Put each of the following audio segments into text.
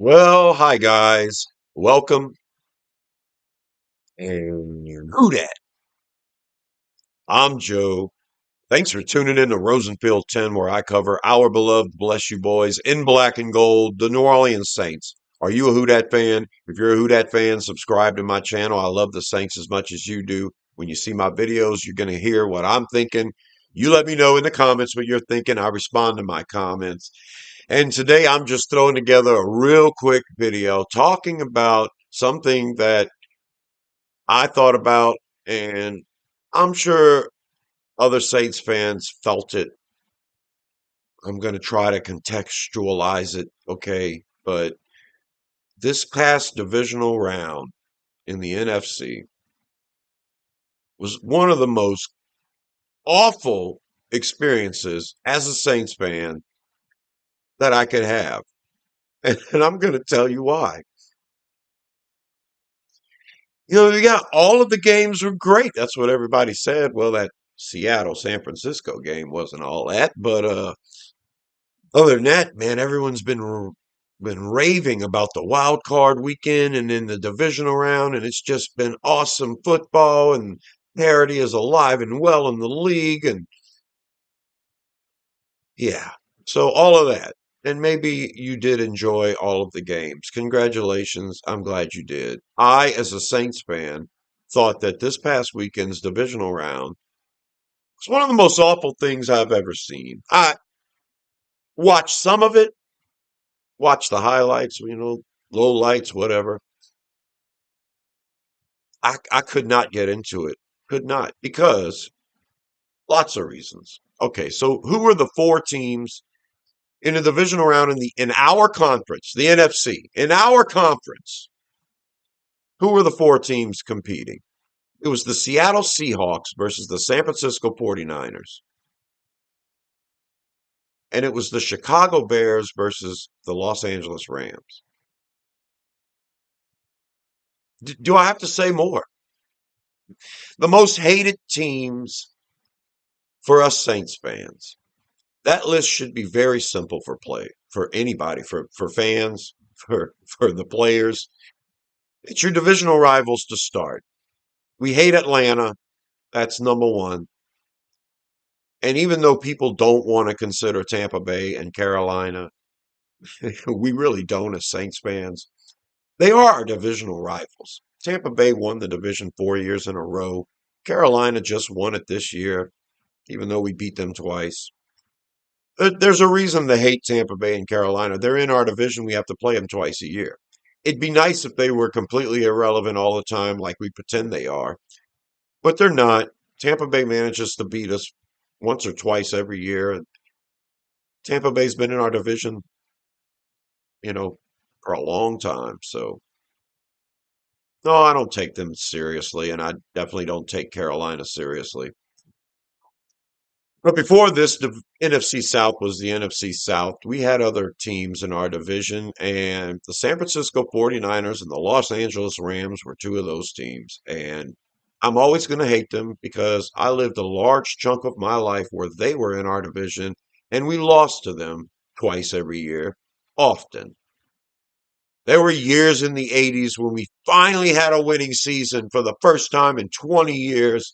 Well, hi guys. Welcome. And who dat? I'm Joe. Thanks for tuning in to Rosenfield 10, where I cover our beloved Bless You Boys in black and gold, the New Orleans Saints. Are you a Who Dat fan? If you're a Who Dat fan, subscribe to my channel. I love the Saints as much as you do. When you see my videos, you're going to hear what I'm thinking. You let me know in the comments what you're thinking. I respond to my comments. And today I'm just throwing together a real quick video talking about something that I thought about, and I'm sure other Saints fans felt it. I'm going to try to contextualize it, okay? But this past divisional round in the NFC was one of the most awful experiences as a Saints fan that I could have. And I'm going to tell you why. You got all of the games were great. That's what everybody said. Well, that Seattle San Francisco game wasn't all that, but other than that, man, everyone's been raving about the wild card weekend and then the divisional round, and it's just been awesome football, and parity is alive and well in the league, and yeah, so all of that. And maybe you did enjoy all of the games. Congratulations. I'm glad you did. I, as a Saints fan, thought that this past weekend's divisional round was one of the most awful things I've ever seen. I watched some of it, watched the highlights, low lights, whatever. I could not get into it. Could not, because lots of reasons. Okay, so who were the four teams in the divisional round in our conference, the NFC? In our conference, who were the four teams competing? It was the Seattle Seahawks versus the San Francisco 49ers. And it was the Chicago Bears versus the Los Angeles Rams. Do I have to say more? The most hated teams for us Saints fans. That list should be very simple for anybody, for fans, for the players. It's your divisional rivals to start. We hate Atlanta. That's number one. And even though people don't want to consider Tampa Bay and Carolina, we really don't as Saints fans. They are our divisional rivals. Tampa Bay won the division 4 years in a row. Carolina just won it this year, even though we beat them twice. There's a reason to hate Tampa Bay and Carolina. They're in our division. We have to play them twice a year. It'd be nice if they were completely irrelevant all the time, like we pretend they are, but they're not. Tampa Bay manages to beat us once or twice every year. And Tampa Bay's been in our division, you know, for a long time. So, no, I don't take them seriously, and I definitely don't take Carolina seriously. But before this, the NFC South was the NFC South. We had other teams in our division, and the San Francisco 49ers and the Los Angeles Rams were two of those teams. And I'm always going to hate them because I lived a large chunk of my life where they were in our division, and we lost to them twice every year, often. There were years in the 80s when we finally had a winning season for the first time in 20 years.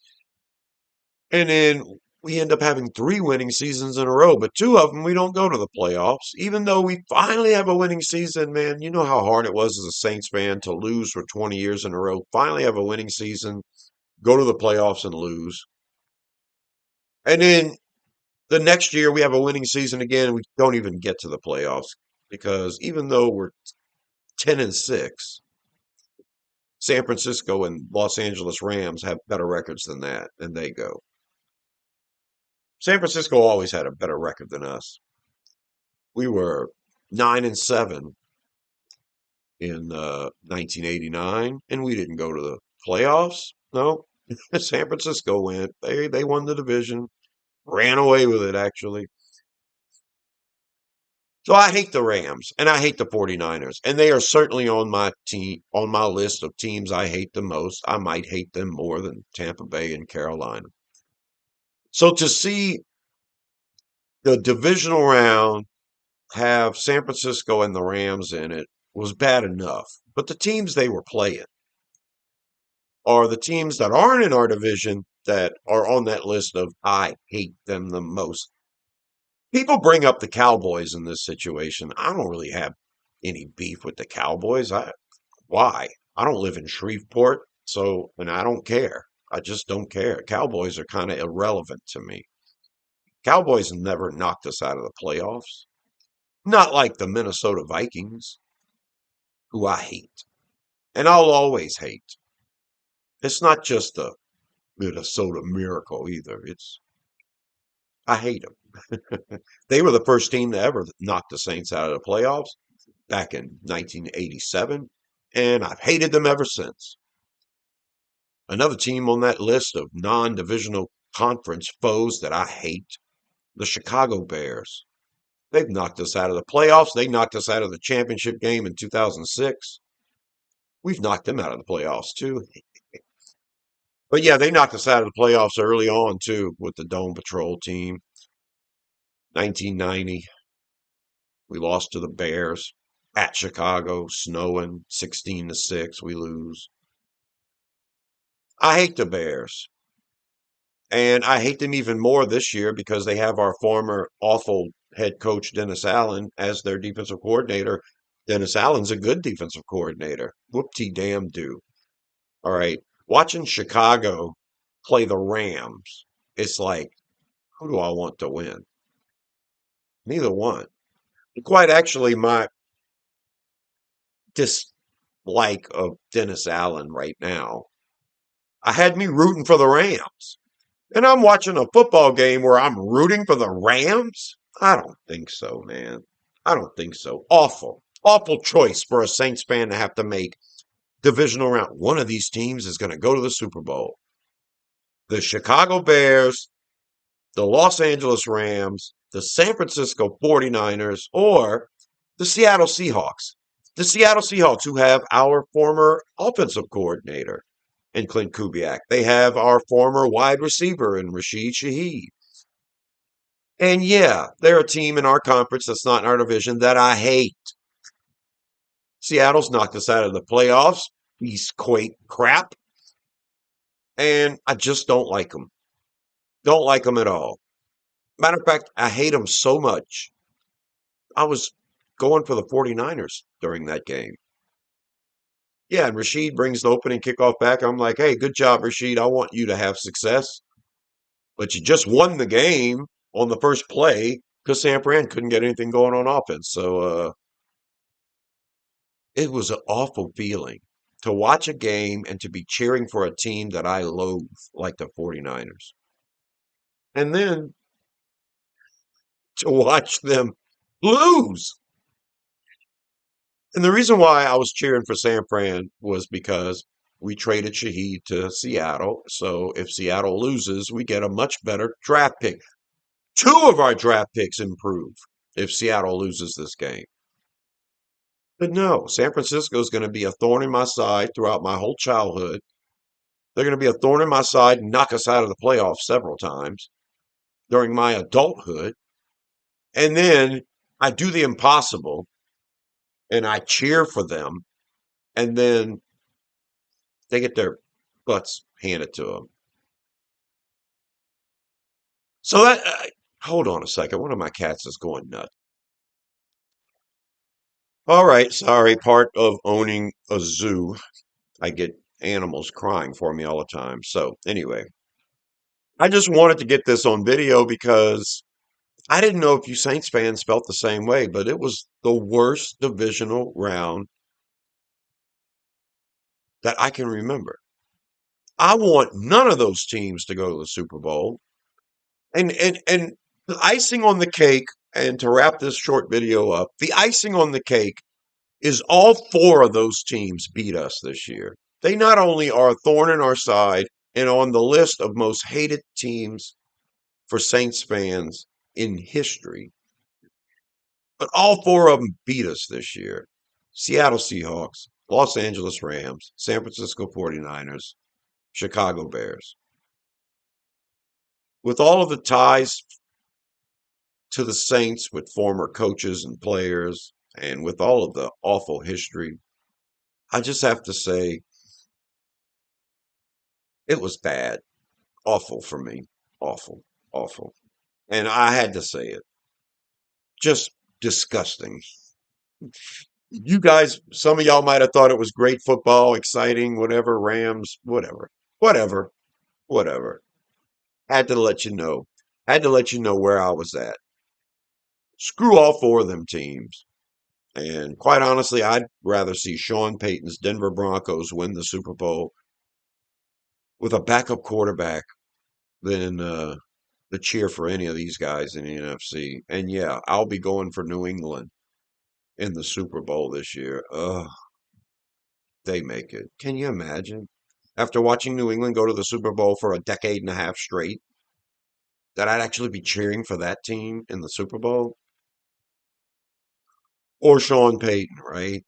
And then we end up having three winning seasons in a row, but two of them we don't go to the playoffs. Even though we finally have a winning season, man, you know how hard it was as a Saints fan to lose for 20 years in a row. Finally have a winning season, go to the playoffs and lose. And then the next year we have a winning season again, and we don't even get to the playoffs because even though we're 10-6, San Francisco and Los Angeles Rams have better records than that, and they go. San Francisco always had a better record than us. We were 9-7 in 1989, and we didn't go to the playoffs. No, San Francisco went. They won the division, ran away with it actually. So I hate the Rams and I hate the 49ers, and they are certainly on my list of teams I hate the most. I might hate them more than Tampa Bay and Carolina. So to see the divisional round have San Francisco and the Rams in it was bad enough. But the teams they were playing are the teams that aren't in our division that are on that list of I hate them the most. People bring up the Cowboys in this situation. I don't really have any beef with the Cowboys. Why? I don't live in Shreveport, and I don't care. I just don't care. Cowboys are kind of irrelevant to me. Cowboys never knocked us out of the playoffs. Not like the Minnesota Vikings, who I hate. And I'll always hate. It's not just the Minnesota Miracle either. I hate them. They were the first team to ever knock the Saints out of the playoffs back in 1987, and I've hated them ever since. Another team on that list of non-divisional conference foes that I hate, the Chicago Bears. They've knocked us out of the playoffs. They knocked us out of the championship game in 2006. We've knocked them out of the playoffs too. But yeah, they knocked us out of the playoffs early on too with the Dome Patrol team. 1990, we lost to the Bears at Chicago, snowing, 16-6. We lose. I hate the Bears. And I hate them even more this year because they have our former awful head coach, Dennis Allen, as their defensive coordinator. Dennis Allen's a good defensive coordinator. Whoop-de-damn do. All right. Watching Chicago play the Rams, it's like, who do I want to win? Neither one. Quite actually, my dislike of Dennis Allen right now, I had me rooting for the Rams. And I'm watching a football game where I'm rooting for the Rams? I don't think so, man. I don't think so. Awful. Awful choice for a Saints fan to have to make divisional round. One of these teams is going to go to the Super Bowl. The Chicago Bears, the Los Angeles Rams, the San Francisco 49ers, or the Seattle Seahawks. The Seattle Seahawks, who have our former offensive coordinator in Clint Kubiak. They have our former wide receiver in Rashid Shaheed. And yeah, they're a team in our conference that's not in our division that I hate. Seattle's knocked us out of the playoffs. Eastquake crap. And I just don't like them. Don't like them at all. Matter of fact, I hate them so much. I was going for the 49ers during that game. Yeah, and Rashid brings the opening kickoff back. I'm like, hey, good job, Rashid. I want you to have success. But you just won the game on the first play because San Fran couldn't get anything going on offense. So it was an awful feeling to watch a game and to be cheering for a team that I loathe, like the 49ers. And then to watch them lose. And the reason why I was cheering for San Fran was because we traded Shaheed to Seattle. So if Seattle loses, we get a much better draft pick. Two of our draft picks improve if Seattle loses this game. But no, San Francisco is going to be a thorn in my side throughout my whole childhood. They're going to be a thorn in my side and knock us out of the playoffs several times during my adulthood. And then I do the impossible and I cheer for them. And then they get their butts handed to them. So hold on a second. One of my cats is going nuts. All right, sorry. Part of owning a zoo, I get animals crying for me all the time. So anyway, I just wanted to get this on video because I didn't know if you Saints fans felt the same way, but it was the worst divisional round that I can remember. I want none of those teams to go to the Super Bowl. And the icing on the cake, and to wrap this short video up, the icing on the cake is all four of those teams beat us this year. They not only are a thorn in our side and on the list of most hated teams for Saints fans in history, but all four of them beat us this year. Seattle Seahawks, Los Angeles Rams, San Francisco 49ers, Chicago Bears. With all of the ties to the Saints with former coaches and players And with all of the awful history, I just have to say it was bad. Awful for me. Awful. Awful. And I had to say it. Just disgusting. You guys, some of y'all might have thought it was great football, exciting, whatever, Rams, whatever. Whatever. Whatever. Had to let you know. Had to let you know where I was at. Screw all four of them teams. And quite honestly, I'd rather see Sean Payton's Denver Broncos win the Super Bowl with a backup quarterback than the cheer for any of these guys in the NFC. And yeah, I'll be going for New England in the Super Bowl this year. Ugh, they make it. Can you imagine? After watching New England go to the Super Bowl for a decade and a half straight, that I'd actually be cheering for that team in the Super Bowl? Or Sean Payton, right?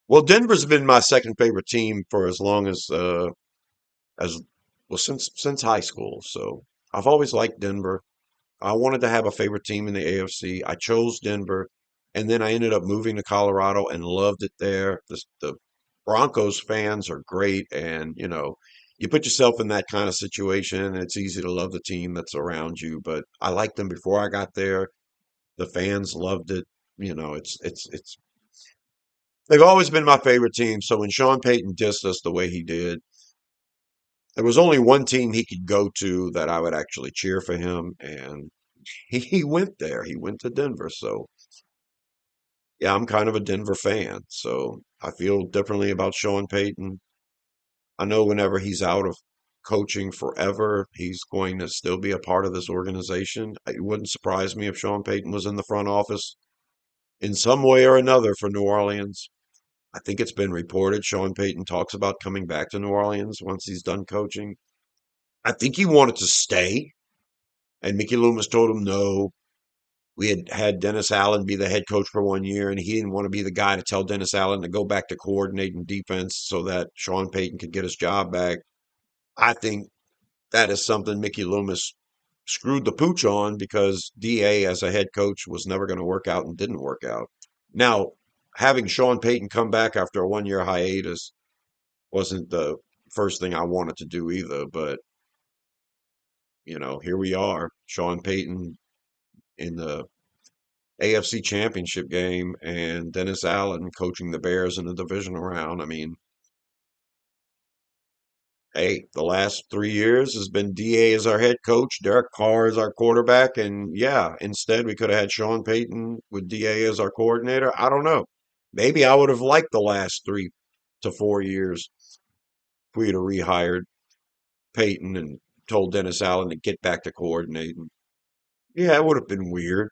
Well, Denver's been my second favorite team for as long as well since high school. So I've always liked Denver. I wanted to have a favorite team in the AFC. I chose Denver, and then I ended up moving to Colorado and loved it there. The Broncos fans are great, and you put yourself in that kind of situation, and it's easy to love the team that's around you. But I liked them before I got there. The fans loved it. It's they've always been my favorite team. So when Sean Payton dissed us the way he did, there was only one team he could go to that I would actually cheer for him, and he went there. He went to Denver. So yeah, I'm kind of a Denver fan. So I feel differently about Sean Payton. I know whenever he's out of coaching forever, he's going to still be a part of this organization. It wouldn't surprise me if Sean Payton was in the front office in some way or another for New Orleans. I think it's been reported Sean Payton talks about coming back to New Orleans once he's done coaching. I think he wanted to stay, and Mickey Loomis told him no. We had Dennis Allen be the head coach for 1 year, and he didn't want to be the guy to tell Dennis Allen to go back to coordinating defense so that Sean Payton could get his job back. I think that is something Mickey Loomis screwed the pooch on because DA as a head coach was never going to work out and didn't work out. Now, having Sean Payton come back after a 1 year hiatus wasn't the first thing I wanted to do either, but here we are. Sean Payton in the AFC Championship game and Dennis Allen coaching the Bears in the divisional round. I mean, hey, the last 3 years has been DA as our head coach, Derek Carr as our quarterback, and yeah, instead we could have had Sean Payton with DA as our coordinator. I don't know. Maybe I would have liked the last 3 to 4 years if we'd have rehired Payton and told Dennis Allen to get back to coordinating. Yeah, it would have been weird.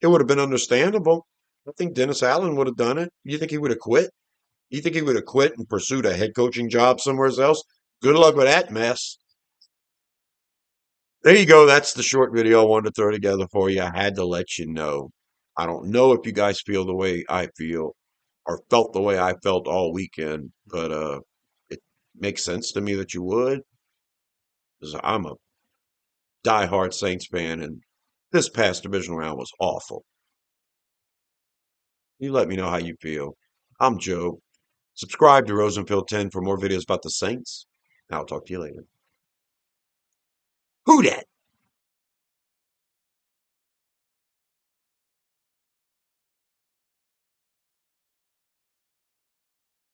It would have been understandable. I think Dennis Allen would have done it. You think he would have quit? You think he would have quit and pursued a head coaching job somewhere else? Good luck with that mess. There you go. That's the short video I wanted to throw together for you. I had to let you know. I don't know if you guys feel the way I feel or felt the way I felt all weekend, but it makes sense to me that you would, because I'm a diehard Saints fan, and this past division round was awful. You let me know how you feel. I'm Joe. Subscribe to Rosenfield 10 for more videos about the Saints. I'll talk to you later. Who dat?